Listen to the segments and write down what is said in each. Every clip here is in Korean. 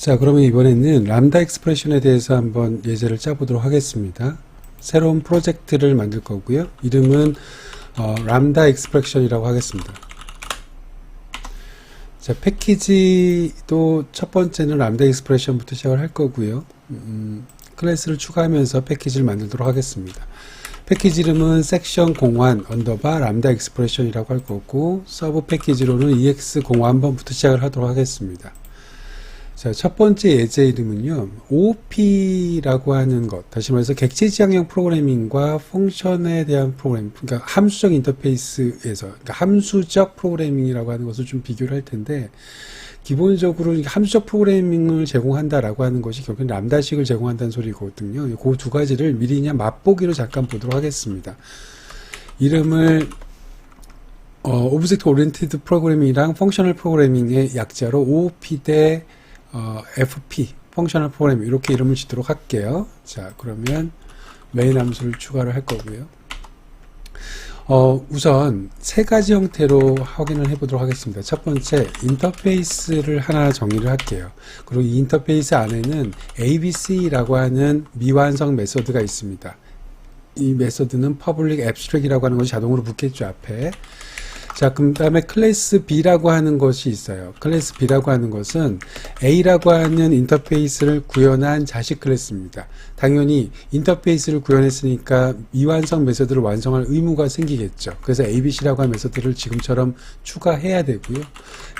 자, 그러면 이번에는 람다 익스프레션에 대해서 한번 예제를 짜보도록 하겠습니다. 새로운 프로젝트를 만들 거고요. 이름은 람다 익스프레션이라고 하겠습니다. 자, 패키지도 첫 번째는 람다 익스프레션부터 시작을 할 거고요. 클래스를 추가하면서 패키지를 만들도록 하겠습니다. 패키지 이름은 섹션 공환 언더바 람다 익스프레션이라고 할 거고, 서브 패키지로는 ex01번부터 시작을 하도록 하겠습니다. 자, 첫 번째 예제 이름은요, OOP라고 하는 것, 다시 말해서 객체지향형 프로그래밍과 펑션에 대한 프로그래밍, 그러니까 함수적 인터페이스에서, 그러니까 함수적 프로그래밍이라고 하는 것을 좀 비교를 할 텐데, 기본적으로 함수적 프로그래밍을 제공한다라고 하는 것이 결국엔 람다식을 제공한다는 소리거든요. 그 두 가지를 미리 그냥 맛보기로 잠깐 보도록 하겠습니다. 이름을 오브젝트 오리엔티드 프로그래밍이랑 펑셔널 프로그래밍의 약자로 OOP 대 FP, 펑셔널 프로그래밍, 이렇게 이름을 짓도록 할게요. 자, 그러면 메인 함수를 추가를 할 거고요. 우선 세 가지 형태로 확인을 해보도록 하겠습니다. 첫 번째, 인터페이스를 하나 정의를 할게요. 그리고 이 인터페이스 안에는 ABC라고 하는 미완성 메소드가 있습니다. 이 메소드는 public abstract이라고 하는 것이 자동으로 붙겠죠, 앞에. 자, 그 다음에 클래스 B라고 하는 것이 있어요. 클래스 B라고 하는 것은 A라고 하는 인터페이스를 구현한 자식 클래스입니다. 당연히 인터페이스를 구현했으니까 미완성 메소드를 완성할 의무가 생기겠죠. 그래서 ABC라고 하는 메소드를 지금처럼 추가해야 되고요.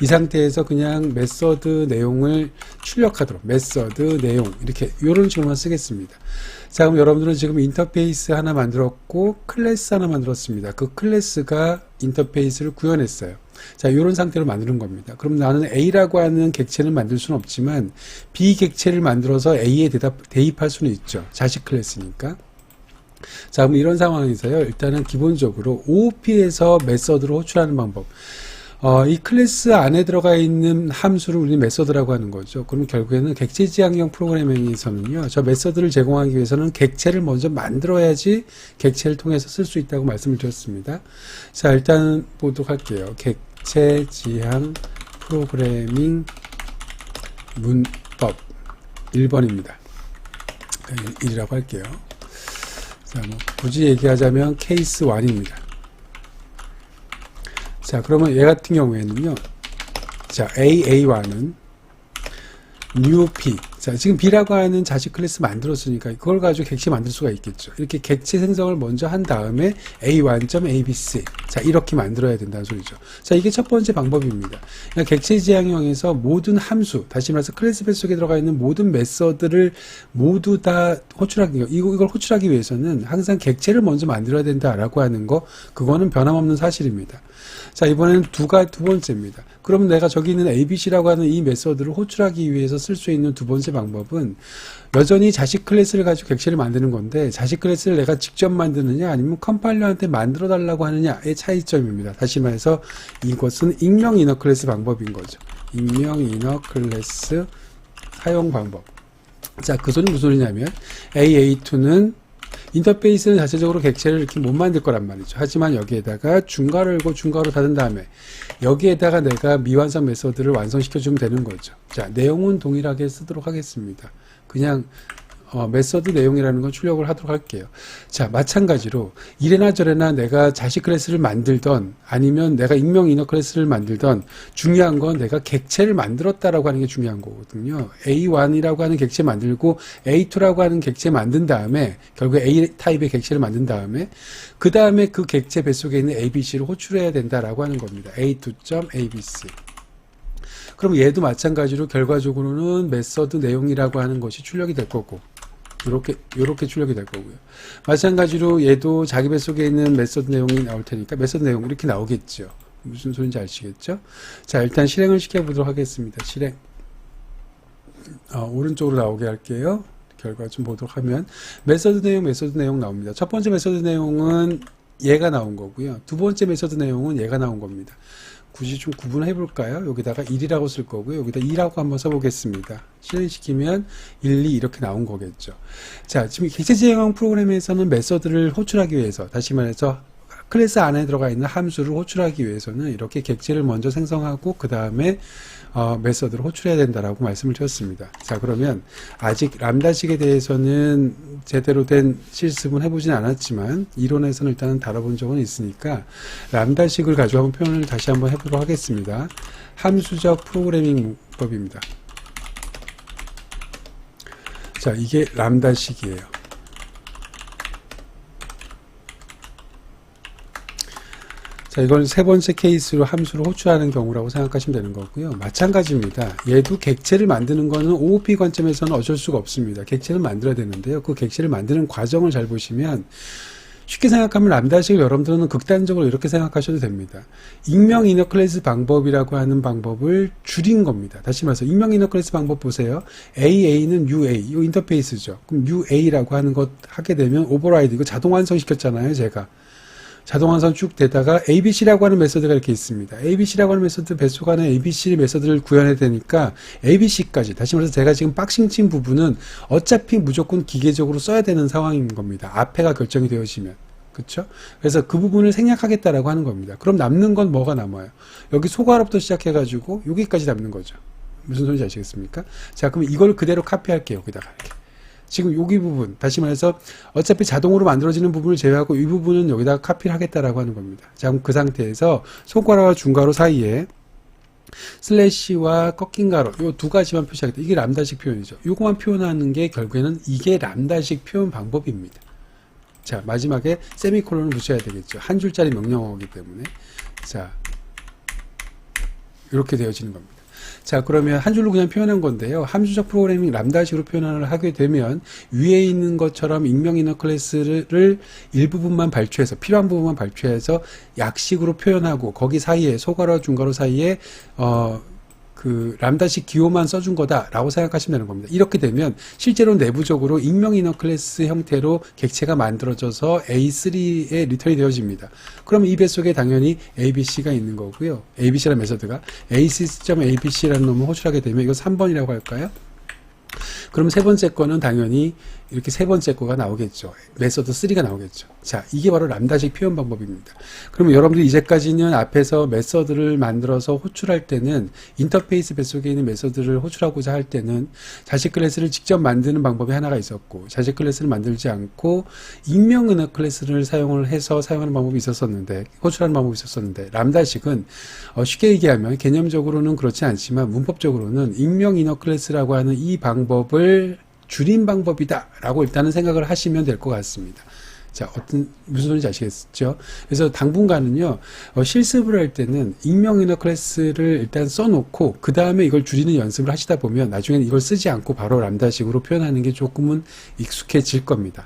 이 상태에서 그냥 메소드 내용을 출력하도록, 메소드 내용, 이렇게 이런 식으로만 쓰겠습니다. 자, 그럼 여러분들은 지금 인터페이스 하나 만들었고 클래스 하나 만들었습니다. 그 클래스가 인터페이스를 구현했어요. 자, 이런 상태로 만드는 겁니다. 그럼 나는 A라고 하는 객체를 만들 수는 없지만 B 객체를 만들어서 A에 대입할 수는 있죠. 자식 클래스니까. 자, 그럼 이런 상황에서요, 일단은 기본적으로 OOP에서 메서드로 호출하는 방법. 이 클래스 안에 들어가 있는 함수를 우리는 메서드라고 하는 거죠. 그럼 결국에는 객체지향형 프로그래밍에서는요, 저 메서드를 제공하기 위해서는 객체를 먼저 만들어야지 객체를 통해서 쓸 수 있다고 말씀을 드렸습니다. 자, 일단 보도록 할게요. 객체지향 프로그래밍 문법 1번입니다. 1이라고 할게요. 자, 뭐 굳이 얘기하자면 케이스 1입니다. 자, 그러면 얘 같은 경우에는요, 자, A1은 new P. 자, 지금 B라고 하는 자식 클래스 만들었으니까 그걸 가지고 객체 만들 수가 있겠죠. 이렇게 객체 생성을 먼저 한 다음에 A1.ABC. 자, 이렇게 만들어야 된다는 소리죠. 자, 이게 첫 번째 방법입니다. 그러니까 객체 지향형에서 모든 함수, 다시 말해서 클래스 뱃속에 들어가 있는 모든 메서드를 모두 다 호출하기, 이걸 호출하기 위해서는 항상 객체를 먼저 만들어야 된다라고 하는 거, 그거는 변함없는 사실입니다. 자, 이번에는 두 번째입니다. 그럼 내가 저기 있는 ABC라고 하는 이 메서드를 호출하기 위해서 쓸 수 있는 두 번째 방법은 여전히 자식 클래스를 가지고 객체를 만드는 건데, 자식 클래스를 내가 직접 만드느냐 아니면 컴파일러한테 만들어 달라고 하느냐의 차이점입니다. 다시 말해서 이것은 익명 이너 클래스 방법인 거죠. 익명 이너 클래스 사용 방법. 자, 그 소리는 무슨 소리냐면 A2는 인터페이스는 자체적으로 객체를 이렇게 못 만들 거란 말이죠. 하지만 여기에다가 중괄호 열고 중괄호 닫은 다음에 여기에다가 내가 미완성 메서드를 완성시켜주면 되는 거죠. 자, 내용은 동일하게 쓰도록 하겠습니다. 그냥 메서드 내용이라는 건 출력을 하도록 할게요. 자, 마찬가지로 이래나 저래나 내가 자식 클래스를 만들던 아니면 내가 익명 이너 클래스를 만들던 중요한 건 내가 객체를 만들었다라고 하는 게 중요한 거거든요. A1이라고 하는 객체 만들고 A2라고 하는 객체 만든 다음에 결국 A 타입의 객체를 만든 다음에 그 다음에 그 객체 뱃속에 있는 ABC를 호출해야 된다라고 하는 겁니다. A2.ABC. 그럼 얘도 마찬가지로 결과적으로는 메서드 내용이라고 하는 것이 출력이 될 거고, 요렇게 출력이 될 거고요. 마찬가지로 얘도 자기 뱃속에 있는 메서드 내용이 나올 테니까 메서드 내용 이렇게 나오겠죠. 무슨 소리인지 아시겠죠? 자, 일단 실행을 시켜보도록 하겠습니다. 실행. 오른쪽으로 나오게 할게요. 결과 좀 보도록 하면 메서드 내용 나옵니다. 첫 번째 메서드 내용은 얘가 나온 거고요. 두 번째 메서드 내용은 얘가 나온 겁니다. 굳이 좀 구분해 볼까요? 여기다가 1이라고 쓸 거고요. 여기다 2라고 한번 써보겠습니다. 실행시키면 1, 2 이렇게 나온 거겠죠. 자, 지금 객체지향형 프로그램에서는 메서드를 호출하기 위해서, 다시 말해서 클래스 안에 들어가 있는 함수를 호출하기 위해서는 이렇게 객체를 먼저 생성하고 그 다음에 메서드를 호출해야 된다라고 말씀을 드렸습니다. 자, 그러면 아직 람다식에 대해서는 제대로 된 실습은 해보진 않았지만 이론에서는 일단은 다뤄본 적은 있으니까 람다식을 가지고 한번 표현을 다시 한번 해보도록 하겠습니다. 함수적 프로그래밍법입니다. 자, 이게 람다식이에요. 자, 이건 세 번째 케이스로 함수를 호출하는 경우라고 생각하시면 되는 거고요. 마찬가지입니다. 얘도 객체를 만드는 거는 OOP 관점에서는 어쩔 수가 없습니다. 객체를 만들어야 되는데요. 그 객체를 만드는 과정을 잘 보시면 쉽게 생각하면 람다식을 여러분들은 극단적으로 이렇게 생각하셔도 됩니다. 익명 이너 클래스 방법이라고 하는 방법을 줄인 겁니다. 다시 말해서 익명 이너 클래스 방법 보세요. AA는 UA, 이 인터페이스죠. 그럼 UA라고 하는 것 하게 되면 오버라이드, 이거 자동 완성시켰잖아요, 제가. 자동 완성 쭉 되다가 ABC라고 하는 메서드가 이렇게 있습니다. ABC라고 하는 메서드 배속하는 ABC 메서드를 구현해야 되니까 ABC까지, 다시 말해서 제가 지금 박싱 친 부분은 어차피 무조건 기계적으로 써야 되는 상황인 겁니다. 앞에가 결정이 되어지면. 그쵸? 그래서 그 부분을 생략하겠다라고 하는 겁니다. 그럼 남는 건 뭐가 남아요? 여기 소괄호부터 시작해가지고 여기까지 남는 거죠. 무슨 소리인지 아시겠습니까? 자, 그럼 이걸 그대로 카피할게요. 여기다가 이렇게. 지금 여기 부분, 다시 말해서 어차피 자동으로 만들어지는 부분을 제외하고 이 부분은 여기다가 카피를 하겠다라고 하는 겁니다. 자, 그럼 그 상태에서 소괄호와 중괄호 사이에 슬래시와 꺾인 가로 요 두 가지만 표시하겠다. 이게 람다식 표현이죠. 요거만 표현하는 게 결국에는 이게 람다식 표현 방법입니다. 자, 마지막에 세미콜론을 붙여야 되겠죠. 한 줄짜리 명령어이기 때문에. 자, 이렇게 되어지는 겁니다. 자, 그러면 한 줄로 그냥 표현한 건데요. 함수적 프로그래밍 람다식으로 표현을 하게 되면 위에 있는 것처럼 익명 이너 클래스를 일부분만 발췌해서, 필요한 부분만 발췌해서 약식으로 표현하고 거기 사이에 소괄호 중괄호 사이에 그 람다식 기호만 써준 거다라고 생각하시면 되는 겁니다. 이렇게 되면 실제로 내부적으로 익명 이너 클래스 형태로 객체가 만들어져서 A3에 리턴이 되어집니다. 그럼 이 뱃속에 당연히 ABC가 있는 거고요. ABC라는 메서드가 AC.ABC라는 놈을 호출하게 되면 이거 3번이라고 할까요? 그럼 세 번째 거는 당연히 이렇게 세 번째 거가 나오겠죠. 메서드 3가 나오겠죠. 자, 이게 바로 람다식 표현 방법입니다. 그러면 여러분들이 이제까지는 앞에서 메서드를 만들어서 호출할 때는 인터페이스 뱃속에 있는 메서드를 호출하고자 할 때는 자식 클래스를 직접 만드는 방법이 하나가 있었고, 자식 클래스를 만들지 않고 익명 이너 클래스를 사용을 해서 사용하는 방법이 있었었는데, 호출하는 방법이 있었었는데, 람다식은 쉽게 얘기하면 개념적으로는 그렇지 않지만 문법적으로는 익명 이너 클래스라고 하는 이 방법을 줄인 방법이다 라고 일단은 생각을 하시면 될 것 같습니다. 자, 무슨 소리인지 아시겠죠? 그래서 당분간은요, 실습을 할 때는 익명 이너 클래스를 일단 써놓고 그 다음에 이걸 줄이는 연습을 하시다 보면 나중에는 이걸 쓰지 않고 바로 람다식으로 표현하는 게 조금은 익숙해질 겁니다.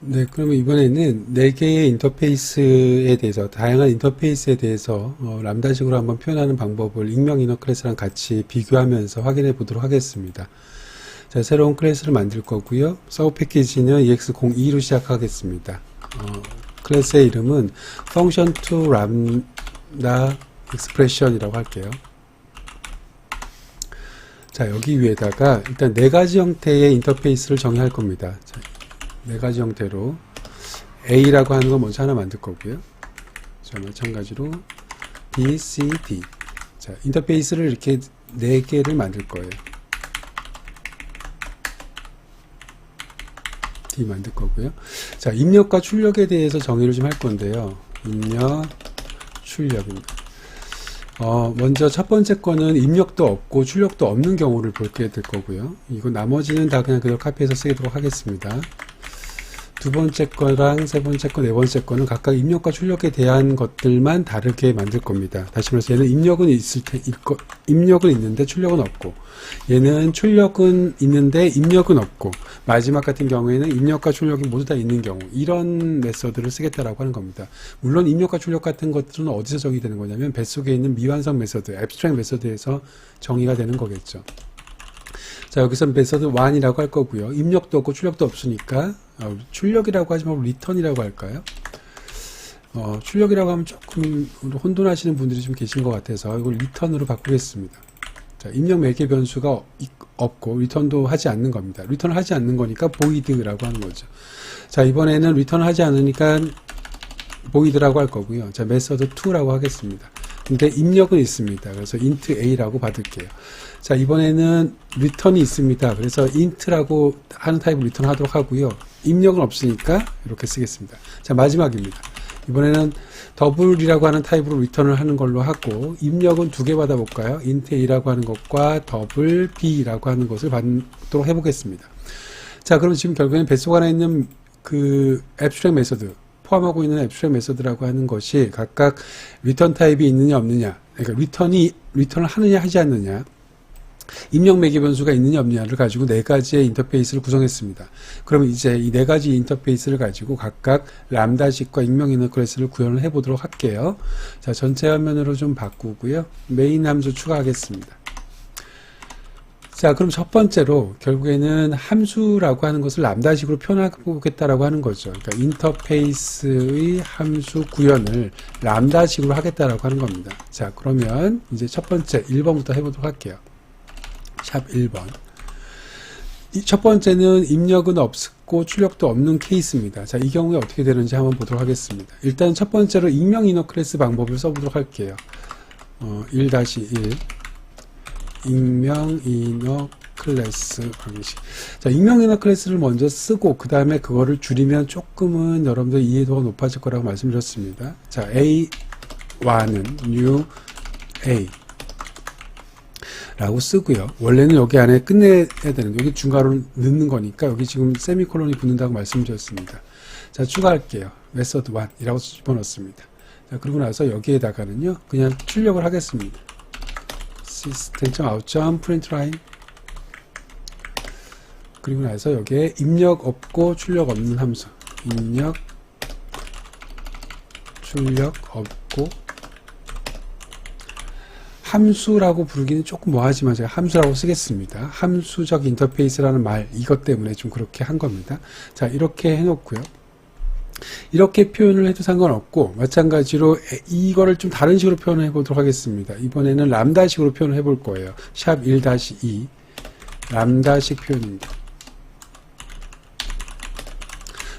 네, 그러면 이번에는 4개의 인터페이스에 대해서, 다양한 인터페이스에 대해서 람다식으로 한번 표현하는 방법을 익명 이너 클래스랑 같이 비교하면서 확인해 보도록 하겠습니다. 자, 새로운 클래스를 만들 거고요. 서브 패키지는 EX02로 시작하겠습니다. 클래스의 이름은 function to lambda expression이라고 할게요. 자, 여기 위에다가 일단 4가지 형태의 인터페이스를 정의할 겁니다. 자, 4가지 형태로 A라고 하는 거 먼저 하나 만들 거고요. 자, 마찬가지로 B, C, D. 자, 인터페이스를 이렇게 4개를 만들 거예요. D 만들 거고요. 자, 입력과 출력에 대해서 정의를 좀 할 건데요. 입력, 출력입니다. 먼저 첫 번째 거는 입력도 없고 출력도 없는 경우를 볼게 될 거고요. 이거 나머지는 다 그냥 그대로 카피해서 쓰도록 하겠습니다. 두 번째 거랑 세 번째 거, 네 번째 거는 각각 입력과 출력에 대한 것들만 다르게 만들 겁니다. 다시 말해서 얘는 입력은 입력은 있는데 출력은 없고, 얘는 출력은 있는데 입력은 없고, 마지막 같은 경우에는 입력과 출력이 모두 다 있는 경우, 이런 메서드를 쓰겠다라고 하는 겁니다. 물론 입력과 출력 같은 것들은 어디서 정의되는 거냐면 뱃속에 있는 미완성 메서드, 앱스트랙 메서드에서 정의가 되는 거겠죠. 자, 여기서 메서드 1이라고 할 거고요. 입력도 없고 출력도 없으니까 출력이라고 하지 말고 리턴이라고 할까요? 출력이라고 하면 조금 혼돈하시는 분들이 좀 계신 것 같아서 이걸 리턴으로 바꾸겠습니다. 자, 입력 매개 변수가 없고 리턴도 하지 않는 겁니다. 리턴을 하지 않는 거니까 void라고 하는 거죠. 자, 이번에는 리턴을 하지 않으니까 void라고 할 거고요. 자, 메서드 2라고 하겠습니다. 근데 입력은 있습니다. 그래서 int a라고 받을게요. 자, 이번에는 return이 있습니다. 그래서 int라고 하는 타입을 return 하도록 하고요. 입력은 없으니까 이렇게 쓰겠습니다. 자, 마지막입니다. 이번에는 더블이라고 하는 타입으로 return을 하는 걸로 하고, 입력은 두 개 받아볼까요? int a라고 하는 것과 더블 b라고 하는 것을 받도록 해보겠습니다. 자, 그럼 지금 결국에는 뱃속 안에 있는 그 abstract 메서드, 포함하고 있는 abstract 메서드라고 하는 것이 각각 return 타입이 있느냐 없느냐, 그러니까 return을 하느냐 하지 않느냐, 입력 매개 변수가 있느냐 없느냐를 가지고 네 가지의 인터페이스를 구성했습니다. 그럼 이제 이 네 가지 인터페이스를 가지고 각각 람다식과 익명 이너클래스를 구현을 해보도록 할게요. 자, 전체 화면으로 좀 바꾸고요. 메인 함수 추가하겠습니다. 자, 그럼 첫 번째로 결국에는 함수라고 하는 것을 람다식으로 표현해보겠다라고 하는 거죠. 그러니까 인터페이스의 함수 구현을 람다식으로 하겠다라고 하는 겁니다. 자, 그러면 이제 첫 번째 1번부터 해보도록 할게요. 샵 1번. 이 첫 번째는 입력은 없고 출력도 없는 케이스입니다. 자, 이 경우에 어떻게 되는지 한번 보도록 하겠습니다. 일단 첫 번째로 익명 이너 클래스 방법을 써보도록 할게요. 1-1 익명 이너 클래스 방식. 자, 익명 이너 클래스를 먼저 쓰고 그 다음에 그거를 줄이면 조금은 여러분들 이해도가 높아질 거라고 말씀드렸습니다. 자, A1은 new A 라고 쓰고요. 원래는 여기 안에 끝내야 되는, 여기 중괄호 넣는 거니까 여기 지금 세미콜론이 붙는다고 말씀드렸습니다. 자, 추가할게요. method 1이라고 집어넣습니다. 자, 그러고 나서 여기에다가는요, 그냥 출력을 하겠습니다. system.out.println. 그리고 나서 여기에 입력 없고 출력 없는 함수. 입력, 출력 없고, 함수라고 부르기는 조금 뭐하지만 제가 함수라고 쓰겠습니다. 함수적 인터페이스라는 말, 이것 때문에 좀 그렇게 한 겁니다. 자, 이렇게 해놓고요. 이렇게 표현을 해도 상관없고, 마찬가지로 이거를 좀 다른 식으로 표현을 해보도록 하겠습니다. 이번에는 람다식으로 표현을 해볼 거예요. 샵 1-2 람다식 표현입니다.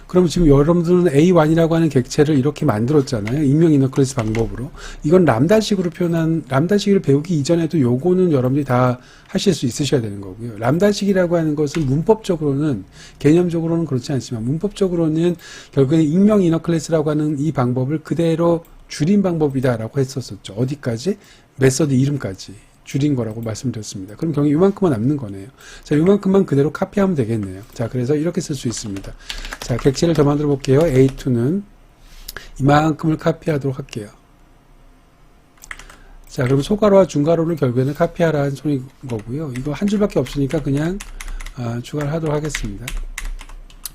그럼 지금 여러분들은 A1이라고 하는 객체를 이렇게 만들었잖아요. 익명 이너클래스 방법으로. 이건 람다식으로 표현한, 람다식을 배우기 이전에도 요거는 여러분들이 다 하실 수 있으셔야 되는 거고요. 람다식이라고 하는 것은 문법적으로는, 개념적으로는 그렇지 않지만 문법적으로는 결국에는 익명 이너클래스라고 하는 이 방법을 그대로 줄인 방법이다라고 했었었죠. 어디까지? 메서드 이름까지 줄인 거라고 말씀드렸습니다. 그럼 경우 이만큼만 남는 거네요. 자, 이만큼만 그대로 카피하면 되겠네요. 자, 그래서 이렇게 쓸 수 있습니다. 자, 객체를 더 만들어 볼게요. A2는 이만큼을 카피하도록 할게요. 자, 그럼 소괄호와 중괄호를 결국에는 카피하라는 소리인 거고요. 이거 한 줄밖에 없으니까 그냥 추가를 하도록 하겠습니다.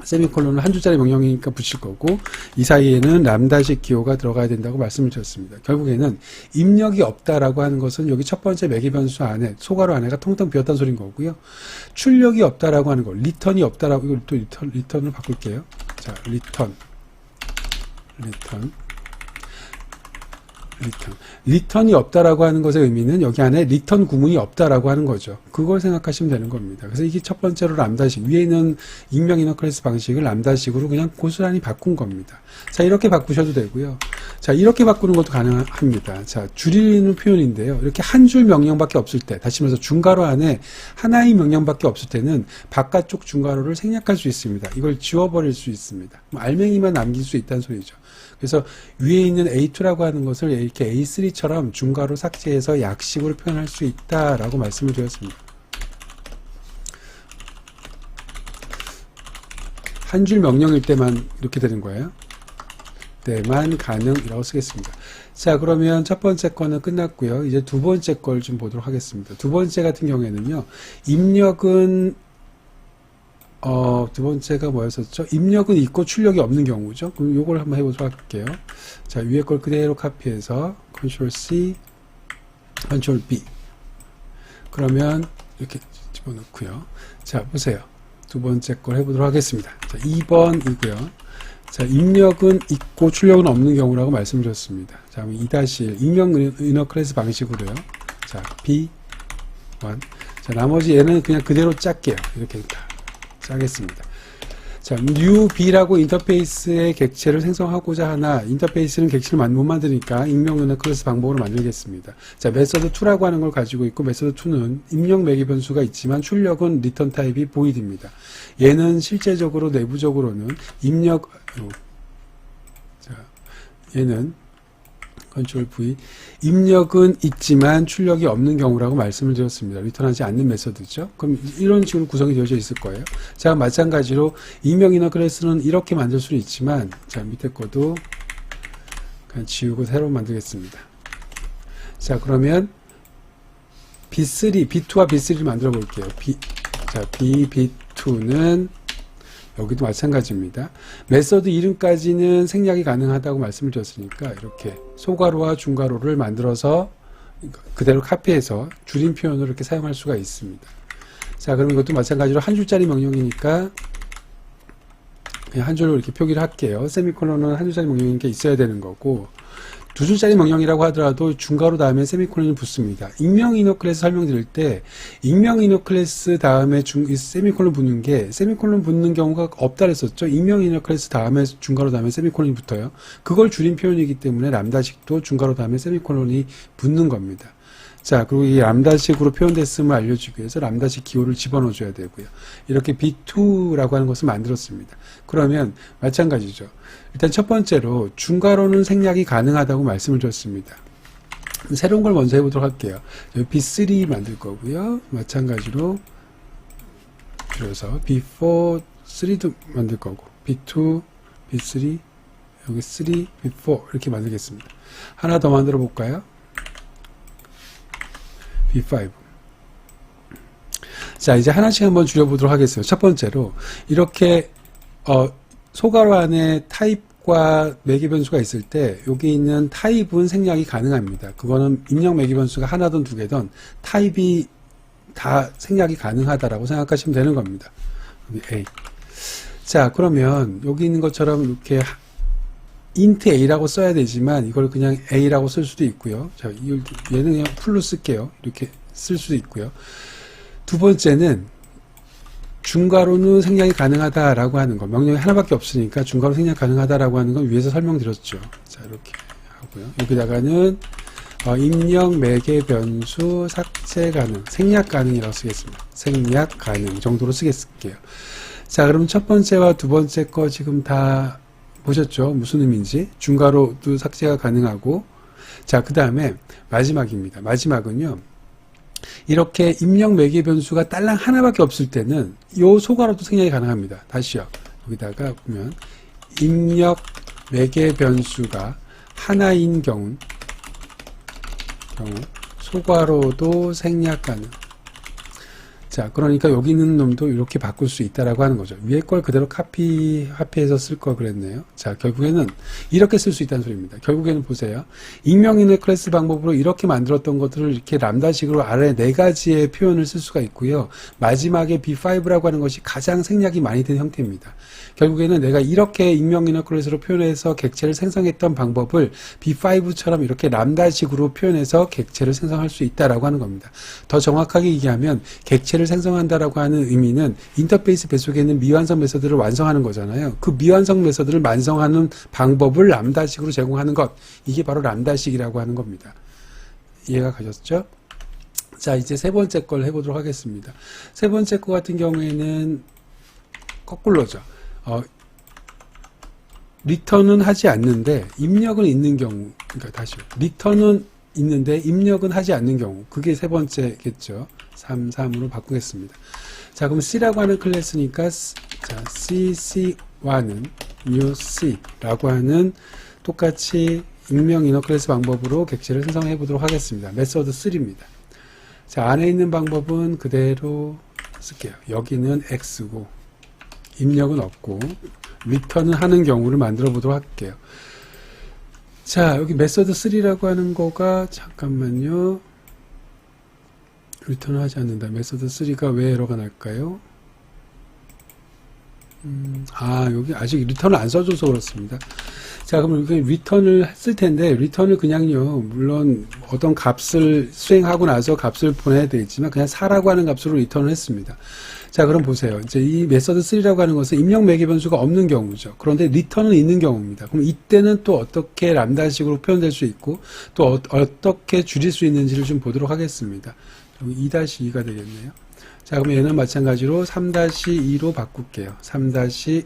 세미콜론은 한 줄짜리 명령이니까 붙일 거고, 이 사이에는 람다식 기호가 들어가야 된다고 말씀을 드렸습니다. 결국에는 입력이 없다라고 하는 것은 여기 첫 번째 매개 변수 안에, 소괄호 안에가 통통 비었다는 소리인 거고요. 출력이 없다라고 하는 거, 리턴이 없다라고, 이걸 또 리턴을 바꿀게요. 자, 리턴이 없다라고 하는 것의 의미는 여기 안에 리턴 구문이 없다라고 하는 거죠. 그걸 생각하시면 되는 겁니다. 그래서 이게 첫 번째로 람다식, 위에 있는 익명 이너클래스 방식을 람다식으로 그냥 고스란히 바꾼 겁니다. 자, 이렇게 바꾸셔도 되고요. 자, 이렇게 바꾸는 것도 가능합니다. 자, 줄이는 표현인데요. 이렇게 한 줄 명령밖에 없을 때, 다시 말해서 중괄호 안에 하나의 명령밖에 없을 때는 바깥쪽 중괄호를 생략할 수 있습니다. 이걸 지워버릴 수 있습니다. 알맹이만 남길 수 있다는 소리죠. 그래서 위에 있는 A2라고 하는 것을 이렇게 A3처럼 중괄호 삭제해서 약식으로 표현할 수 있다라고 말씀을 드렸습니다. 한 줄 명령일 때만 이렇게 되는 거예요. 때만 가능이라고 쓰겠습니다. 자, 그러면 첫 번째 거는 끝났고요. 이제 두 번째 걸 좀 보도록 하겠습니다. 두 번째 같은 경우에는요, 입력은 두 번째가 뭐였었죠? 입력은 있고 출력이 없는 경우죠. 그럼 요걸 한번 해보도록 할게요. 자, 위에 걸 그대로 카피해서 Ctrl C, Ctrl B. 그러면 이렇게 집어넣고요. 자, 보세요. 두 번째 걸 해보도록 하겠습니다. 자, 2번이고요. 자, 입력은 있고 출력은 없는 경우라고 말씀드렸습니다. 자, 2-1 익명 이너 클래스 방식으로요. 자, B1. 자, 나머지 얘는 그냥 그대로 짤게요. 이렇게 짜겠습니다. 자, new b라고 인터페이스의 객체를 생성하고자 하나 인터페이스는 객체를 못 만드니까 익명이나 클래스 방법으로 만들겠습니다. 자, 메서드 2라고 하는 걸 가지고 있고 메서드 2는 입력 매개 변수가 있지만 출력은 리턴 타입이 void입니다. 얘는 실제적으로 내부적으로는 얘는 컨트롤 V 입력은 있지만 출력이 없는 경우라고 말씀을 드렸습니다. 리턴하지 않는 메서드죠. 그럼 이런 식으로 구성이 되어져 있을 거예요. 자, 마찬가지로 익명 이너 클래스는 이렇게 만들 수는 있지만 자, 밑에 거도 그냥 지우고 새로 만들겠습니다. 자, 그러면 B2와 B3를 만들어 볼게요. B2는 여기도 마찬가지입니다. 메서드 이름까지는 생략이 가능하다고 말씀을 드렸으니까 이렇게 소괄호와 중괄호를 만들어서 그대로 카피해서 줄임 표현으로 이렇게 사용할 수가 있습니다. 자, 그럼 이것도 마찬가지로 한 줄짜리 명령이니까 그냥 한 줄로 이렇게 표기를 할게요. 세미콜론은 한 줄짜리 명령이니까 있어야 되는 거고, 두 줄짜리 명령이라고 하더라도 중괄호 다음에 세미콜론이 붙습니다. 익명 이너 클래스 설명드릴 때 익명 이너 클래스 다음에 세미콜론 붙는 게 세미콜론 붙는 경우가 없다 그랬었죠. 익명 이너 클래스 다음에 중괄호 다음에 세미콜론이 붙어요. 그걸 줄임 표현이기 때문에 람다식도 중괄호 다음에 세미콜론이 붙는 겁니다. 자, 그리고 이 람다식으로 표현됐음을 알려주기 위해서 람다식 기호를 집어넣어줘야 되고요. 이렇게 B2라고 하는 것을 만들었습니다. 그러면 마찬가지죠. 일단 첫 번째로 중괄호는 생략이 가능하다고 말씀을 드렸습니다. 새로운 걸 먼저 해보도록 할게요. 여기 B3 만들 거고요. 마찬가지로 그래서 B4, 3도 만들 거고 B2, B3, 여기 3, B4 이렇게 만들겠습니다. 하나 더 만들어 볼까요? B5. 자, 이제 하나씩 한번 줄여보도록 하겠습니다. 첫 번째로 이렇게 소괄호 안에 타입과 매개 변수가 있을 때 여기 있는 타입은 생략이 가능합니다. 그거는 입력 매개 변수가 하나든 두 개든 타입이 다 생략이 가능하다라고 생각하시면 되는 겁니다. 여기 A. 자, 그러면 여기 있는 것처럼 이렇게 int a라고 써야 되지만 이걸 그냥 a라고 쓸 수도 있고요. 자, 얘는 그냥 풀로 쓸게요. 이렇게 쓸 수도 있고요. 두 번째는 중괄호는 생략이 가능하다라고 하는 거. 명령이 하나밖에 없으니까 중괄호 생략 가능하다라고 하는 건 위에서 설명드렸죠. 자, 이렇게 하고요. 여기다가는 입력 매개 변수 삭제 가능, 생략 가능이라고 쓰겠습니다. 생략 가능 정도로 쓰겠을게요. 자, 그럼 첫 번째와 두 번째 거 지금 다 보셨죠? 무슨 의미인지. 중괄호도 삭제가 가능하고. 자, 그 다음에 마지막입니다. 마지막은요. 이렇게 입력 매개 변수가 딸랑 하나밖에 없을 때는 요 소괄호도 생략이 가능합니다. 다시요. 여기다가 보면 입력 매개 변수가 하나인 경우 소괄호도 생략 가능. 자, 그러니까 여기 있는 놈도 이렇게 바꿀 수 있다라고 하는 거죠. 위에 걸 그대로 카피해서 쓸 걸 그랬네요. 자, 결국에는 이렇게 쓸 수 있다는 소리입니다. 결국에는 보세요. 익명인의 클래스 방법으로 이렇게 만들었던 것들을 이렇게 람다식으로 아래 네 가지의 표현을 쓸 수가 있고요. 마지막에 B5라고 하는 것이 가장 생략이 많이 된 형태입니다. 결국에는 내가 이렇게 익명인의 클래스로 표현해서 객체를 생성했던 방법을 B5처럼 이렇게 람다식으로 표현해서 객체를 생성할 수 있다라고 하는 겁니다. 더 정확하게 얘기하면 객체를 생성한다라고 하는 의미는 인터페이스 뱃속에 있는 미완성 메서드를 완성하는 거잖아요. 그 미완성 메서드를 완성하는 방법을 람다식으로 제공하는 것, 이게 바로 람다식이라고 하는 겁니다. 이해가 가셨죠? 자, 이제 세 번째 걸 해보도록 하겠습니다. 세 번째 거 같은 경우에는 거꾸로죠. 리턴은 하지 않는데 입력은 있는 경우, 그러니까 다시요. 리턴은 있는데 입력은 하지 않는 경우, 그게 세 번째겠죠. 3으로 바꾸겠습니다. 자, 그럼 C라고 하는 클래스니까, 자, CC와는 new C라고 하는 똑같이 익명 이너 클래스 방법으로 객체를 생성해 보도록 하겠습니다. 메서드 3입니다. 자, 안에 있는 방법은 그대로 쓸게요. 여기는 X고, 입력은 없고, 리턴은 하는 경우를 만들어 보도록 할게요. 자, 여기 메서드 3라고 하는 거가, 잠깐만요. 리턴을 하지 않는다. 메서드 3가 왜 에러가 날까요? 여기 아직 리턴을 안 써줘서 그렇습니다. 자, 그럼 이렇게 리턴을 했을 텐데, 리턴을 그냥요, 물론 어떤 값을 수행하고 나서 값을 보내야 되겠지만, 그냥 4라고 하는 값으로 리턴을 했습니다. 자, 그럼 보세요. 이제 이 메서드 3라고 하는 것은 입력 매개 변수가 없는 경우죠. 그런데 리턴은 있는 경우입니다. 그럼 이때는 또 어떻게 람다식으로 표현될 수 있고, 또 어떻게 줄일 수 있는지를 좀 보도록 하겠습니다. 2-2가 되겠네요. 자, 그럼 얘는 마찬가지로 3-2로 바꿀게요. 3-2.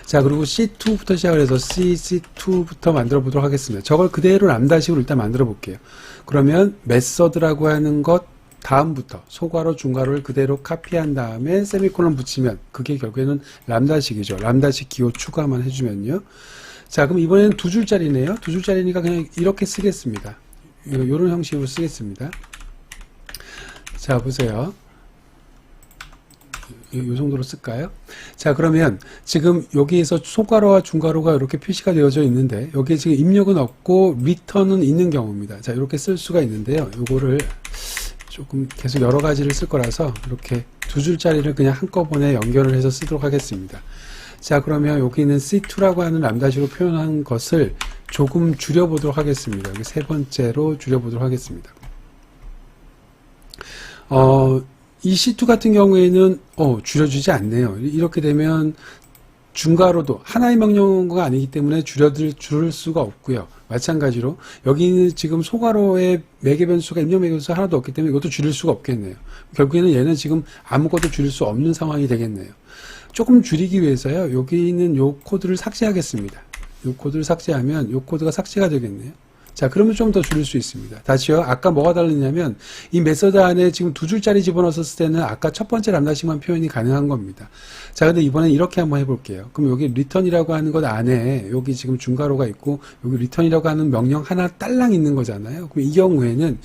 자, 그리고 C2부터 시작을 해서 C2부터 만들어 보도록 하겠습니다. 저걸 그대로 람다식으로 일단 만들어 볼게요. 그러면 메서드라고 하는 것 다음부터 소괄호, 중괄호를 그대로 카피한 다음에 세미콜론 붙이면 그게 결국에는 람다식이죠. 람다식 기호 추가만 해주면요. 자, 그럼 이번에는 2줄짜리네요. 2줄짜리니까 그냥 이렇게 쓰겠습니다. 이런 형식으로 쓰겠습니다. 자, 보세요. 이 정도로 쓸까요? 자, 그러면 지금 여기에서 소괄호와 중괄호가 이렇게 표시가 되어져 있는데 여기에 지금 입력은 없고 리턴은 있는 경우입니다. 자, 이렇게 쓸 수가 있는데요. 요거를 조금 계속 여러 가지를 쓸 거라서 이렇게 2줄짜리를 그냥 한꺼번에 연결을 해서 쓰도록 하겠습니다. 자, 그러면 여기는 C2라고 하는 람다식으로 표현한 것을 조금 줄여보도록 하겠습니다. 여기 세 번째로 줄여보도록 하겠습니다. 이 C2 같은 경우에는 줄여주지 않네요. 이렇게 되면 중괄호도 하나의 명령어가 아니기 때문에 줄일 수가 없고요. 마찬가지로 여기는 지금 소괄호의 매개 변수가 입력 매개 변수가 하나도 없기 때문에 이것도 줄일 수가 없겠네요. 결국에는 얘는 지금 아무것도 줄일 수 없는 상황이 되겠네요. 조금 줄이기 위해서요. 여기 있는 요 코드를 삭제하겠습니다. 요 코드를 삭제하면 요 코드가 삭제가 되겠네요. 자, 그러면 좀 더 줄일 수 있습니다. 다시요. 아까 뭐가 다르냐면 이 메서드 안에 지금 2줄짜리 집어넣었을 때는 아까 첫 번째 람다식만 표현이 가능한 겁니다. 자, 근데 이번엔 이렇게 한번 해볼게요. 그럼 여기 리턴이라고 하는 것 안에 여기 지금 중괄호가 있고 여기 리턴이라고 하는 명령 하나 딸랑 있는 거잖아요. 그럼 이 경우에는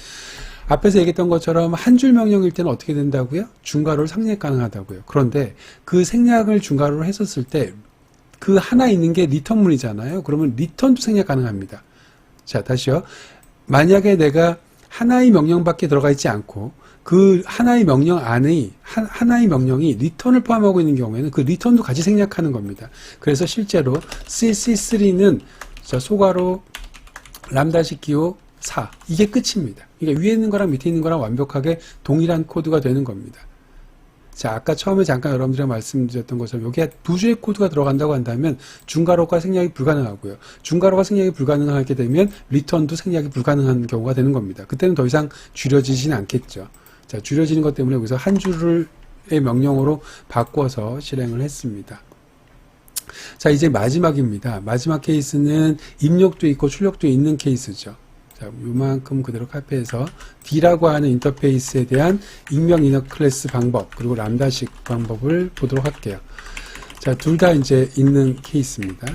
앞에서 얘기했던 것처럼 한 줄 명령일 때는 어떻게 된다고요? 중괄호를 생략 가능하다고요. 그런데 그 생략을 중괄호로 했었을 때 그 하나 있는 게 리턴문이잖아요. 그러면 리턴도 생략 가능합니다. 자, 다시요. 만약에 내가 하나의 명령밖에 들어가 있지 않고 그 하나의 명령 안에 하나의 명령이 리턴을 포함하고 있는 경우에는 그 리턴도 같이 생략하는 겁니다. 그래서 실제로 CC3는 소괄호 람다식 기호 4 이게 끝입니다. 그러니까 위에 있는 거랑 밑에 있는 거랑 완벽하게 동일한 코드가 되는 겁니다. 자, 아까 처음에 잠깐 여러분들이 말씀드렸던 것처럼 여기에 2줄의 코드가 들어간다고 한다면 중괄호가 생략이 불가능하고요. 중괄호가 생략이 불가능하게 되면 리턴도 생략이 불가능한 경우가 되는 겁니다. 그때는 더 이상 줄여지진 않겠죠. 자, 줄여지는 것 때문에 여기서 한 줄의 명령어로 바꿔서 실행을 했습니다. 자, 이제 마지막입니다. 마지막 케이스는 입력도 있고 출력도 있는 케이스죠. 자, 요만큼 그대로 카피해서 D라고 하는 인터페이스에 대한 익명 이너 클래스 방법 그리고 람다식 방법을 보도록 할게요. 자, 둘 다 이제 있는 케이스입니다.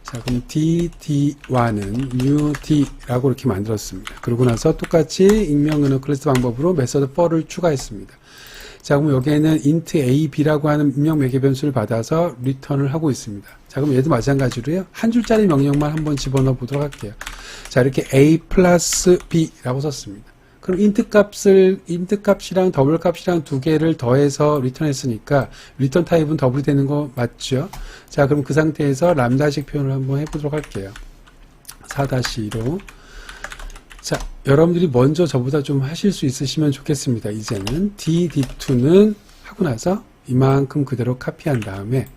자, 그럼 DD1은 new D라고 이렇게 만들었습니다. 그러고 나서 똑같이 익명 이너 클래스 방법으로 메서드 for를 추가했습니다. 자, 그럼 여기에는 int a, b라고 하는 입력 매개 변수를 받아서 리턴을 하고 있습니다. 자, 그럼 얘도 마찬가지로요. 한 줄짜리 명령만 한번 집어넣어 보도록 할게요. 자, 이렇게 a 플러스 b라고 썼습니다. 그럼 int 값이랑 더블 값이랑 두 개를 더해서 리턴했으니까 리턴 타입은 더블이 되는 거 맞죠? 자, 그럼 그 상태에서 람다식 표현을 한번 해보도록 할게요. 4-2로. 자, 여러분들이 먼저 저보다 좀 하실 수 있으시면 좋겠습니다. 이제는 D2는 하고 나서 이만큼 그대로 카피한 다음에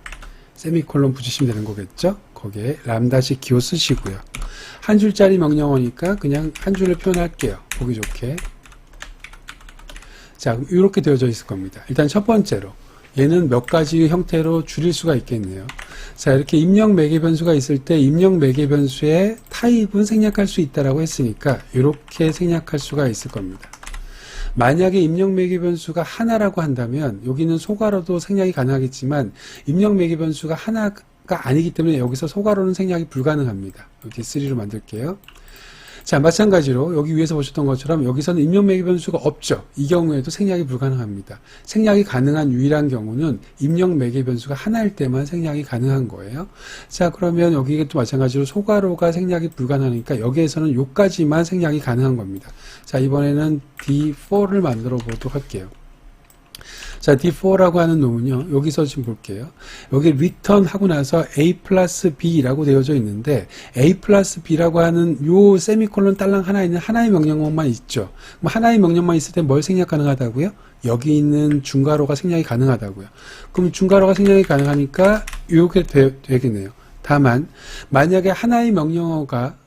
세미콜론 붙이시면 되는 거겠죠? 거기에 람다식 기호 쓰시고요. 한 줄짜리 명령어니까 그냥 한 줄을 표현할게요. 보기 좋게. 자, 그럼 이렇게 되어져 있을 겁니다. 일단 첫 번째로 얘는 몇 가지 형태로 줄일 수가 있겠네요. 자, 이렇게 입력 매개 변수가 있을 때 입력 매개 변수의 타입은 생략할 수 있다라고 했으니까 이렇게 생략할 수가 있을 겁니다. 만약에 입력 매개 변수가 하나라고 한다면 여기는 소괄호도 생략이 가능하겠지만 입력 매개 변수가 하나가 아니기 때문에 여기서 소괄호는 생략이 불가능합니다. 이렇게 3로 만들게요. 자, 마찬가지로 여기 위에서 보셨던 것처럼 여기서는 입력 매개 변수가 없죠. 이 경우에도 생략이 불가능합니다. 생략이 가능한 유일한 경우는 입력 매개 변수가 하나일 때만 생략이 가능한 거예요. 자, 그러면 여기에 또 마찬가지로 소괄호가 생략이 불가능하니까 여기에서는 요까지만 생략이 가능한 겁니다. 자, 이번에는 D4를 만들어 보도록 할게요. 자, D4라고 하는 놈은요, 여기서 지금 볼게요. 여기 return 하고 나서 A 플러스 B라고 되어져 있는데, A 플러스 B라고 하는 요 세미콜론 딸랑 하나 있는 하나의 명령어만 있죠. 그럼 하나의 명령만 있을 때 뭘 생략 가능하다고요? 여기 있는 중괄호가 생략이 가능하다고요. 그럼 중괄호가 생략이 가능하니까 이렇게 되겠네요. 다만, 만약에 하나의 명령어가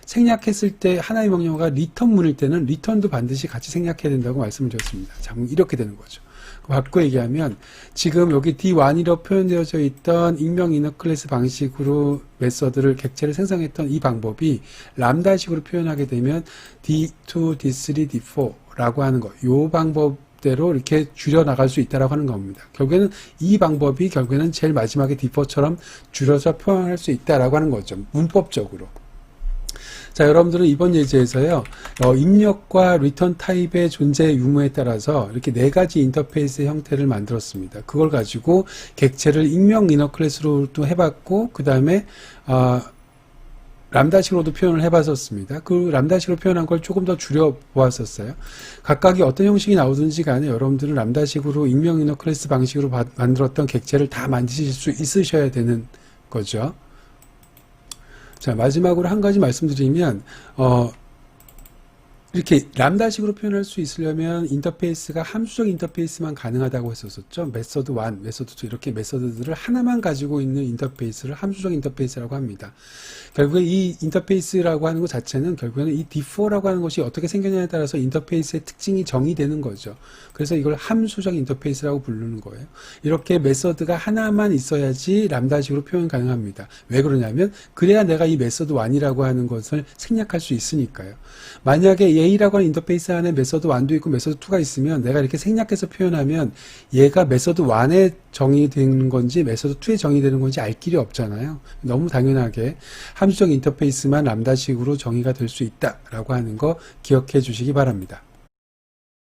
생략했을 때 하나의 명령어가 리턴문일 때는 리턴도 반드시 같이 생략해야 된다고 말씀을 드렸습니다. 자, 그럼 이렇게 되는 거죠. 바꿔 얘기하면 지금 여기 D1이라고 표현되어져 있던 익명 이너 클래스 방식으로 메서드를 객체를 생성했던 이 방법이 람다식으로 표현하게 되면 D2, D3, D4라고 하는 거, 요 방법대로 이렇게 줄여 나갈 수 있다라고 하는 겁니다. 결국에는 이 방법이 결국에는 제일 마지막에 D4처럼 줄여서 표현할 수 있다라고 하는 거죠. 문법적으로. 자, 여러분들은 이번 예제에서요, 입력과 리턴 타입의 존재 유무에 따라서 이렇게 네 가지 인터페이스의 형태를 만들었습니다. 그걸 가지고 객체를 익명 이너 클래스로 또 해봤고, 그 다음에, 람다식으로도 표현을 해봤었습니다. 그 람다식으로 표현한 걸 조금 더 줄여보았었어요. 각각이 어떤 형식이 나오든지 간에 여러분들은 람다식으로 익명 이너 클래스 방식으로 만들었던 객체를 다 만드실 수 있으셔야 되는 거죠. 자, 마지막으로 한 가지 말씀드리면, 이렇게 람다식으로 표현할 수 있으려면 인터페이스가 함수적 인터페이스만 가능하다고 했었죠. 메서드 1, 메서드 2 이렇게 메서드들을 하나만 가지고 있는 인터페이스를 함수적 인터페이스라고 합니다. 결국에 이 인터페이스라고 하는 것 자체는 결국에는 이 D4라고 하는 것이 어떻게 생겼냐에 따라서 인터페이스의 특징이 정의되는 거죠. 그래서 이걸 함수적 인터페이스라고 부르는 거예요. 이렇게 메서드가 하나만 있어야지 람다식으로 표현 가능합니다. 왜 그러냐면 그래야 내가 이 메서드 1이라고 하는 것을 생략할 수 있으니까요. 만약에 A라고 하는 인터페이스 안에 메서드 1도 있고 메서드 2가 있으면 내가 이렇게 생략해서 표현하면 얘가 메서드 1에 정의되는 건지 메서드 2에 정의되는 건지 알 길이 없잖아요. 너무 당연하게 함수적 인터페이스만 람다식으로 정의가 될 수 있다라고 하는 거 기억해 주시기 바랍니다.